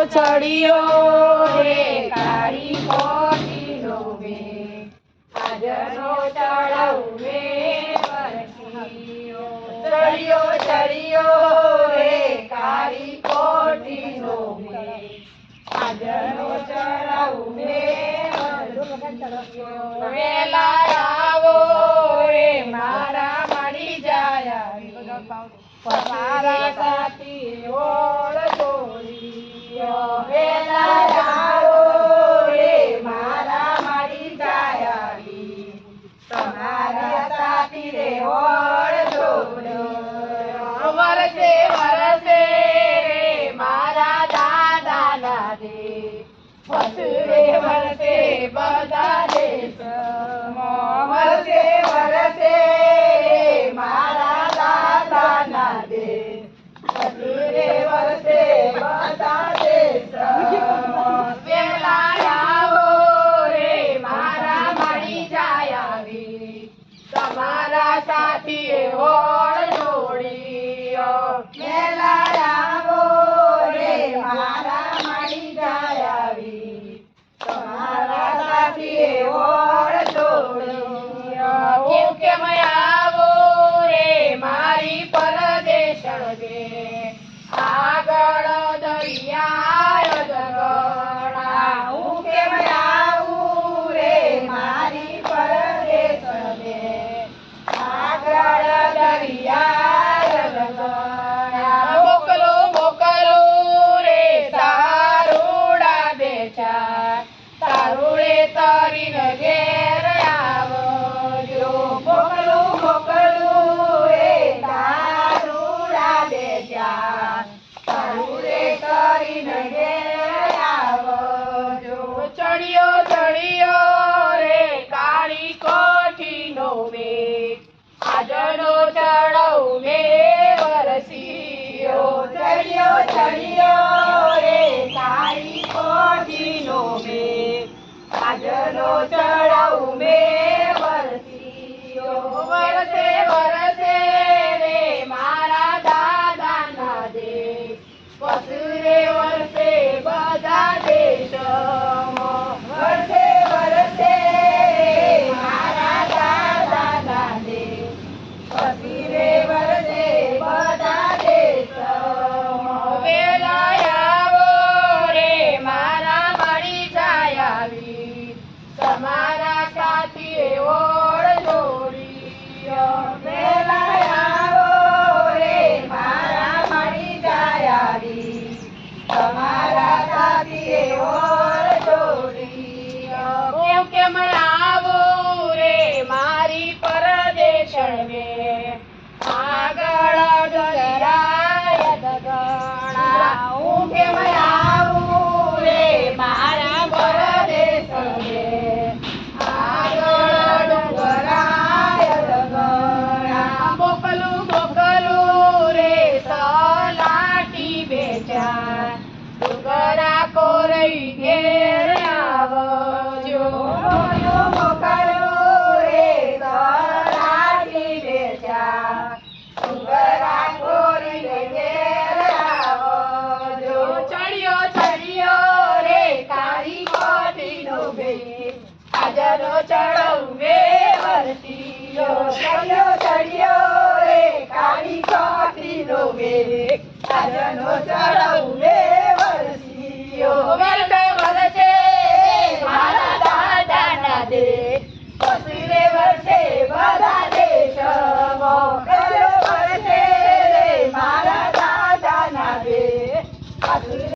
ચડિયો રે કાળી કોઠીનો મે આજનો ચડાવે વરસીયો ચડિયો રે કાળી કોઠીનો મે આજનો ચડાવે વરસીયો વેલા આવો રે મારા મળી જાય મારા સાથી ઓળ જોડીયો વેલા આવો રે મારા મળી જાય તમારા સાથી રે ઓળ જોડ્યો વરસે વરસે રે મારા દાદા ના દે વસરે વરસે બધા દેશ વરસે વરસે મારા દાદા ના દે વસરે વરસે બધા દેશ વેલા આવો રે મારા મળી જાય આવી તમારા સાથી ઓળ જોડીયો વેલા આવો રે મારા મળી જાય આવી તમારા સાથી ઓળ જોડીયો હું કેમ આવો રે મારી પરદેશણ રે આગળ દરિયા જગણા હું કેમ આવું રે મારી પરદેશણ રે આગળ દરિયા જગણા મોકલો મોકલો રે તારુડા બેચા તારુડે તરીને ઘેર આવજો મોકલો મોકલો રે તારુડા બેચા તારુડે તરીને ઘેર આવજો ચડિયો રે કાળી કોઠીનો મે આજનો ચડવ મે વરસીયો ચડિયો રે કાળી કોઠીનો મે આજનો ચડવ મે વરસીયો વરસે વરસે રે મારા દાદા ના દે વસરે વરસે બધા દેશમાં વરસે વરસે મારા દાદા ના દે વસરે વરસે બધા દેશમાં વેલા આવો રે મારા મળી જાય આવી તમારા સાથી ઓળ જોડીયો વેલા આવો રે મારા મળી જાય આવી તમારા સાથી ઓળ જોડીયો કેમ કેમ આવો રે મારી પરદેશણ મે આગળ દરિયા જગણા હું કેમ આવું રે મારા પરદેશણ મે આગળ ડુંગરાય જગણા મોકલું મોકલું રે સલાટી બેચા ડુંગરા કોરઈ ઘેર આવજો મોકલું રે સલાટી બેચા ડુંગરા કોરઈ ઘેર આવજો ચડિયો રે કાળી કોઠીનો મે આજનો ચડવ મે વરસીયો ચડિયો રે કાળી કોઠીનો મે આજનો ચડવ મે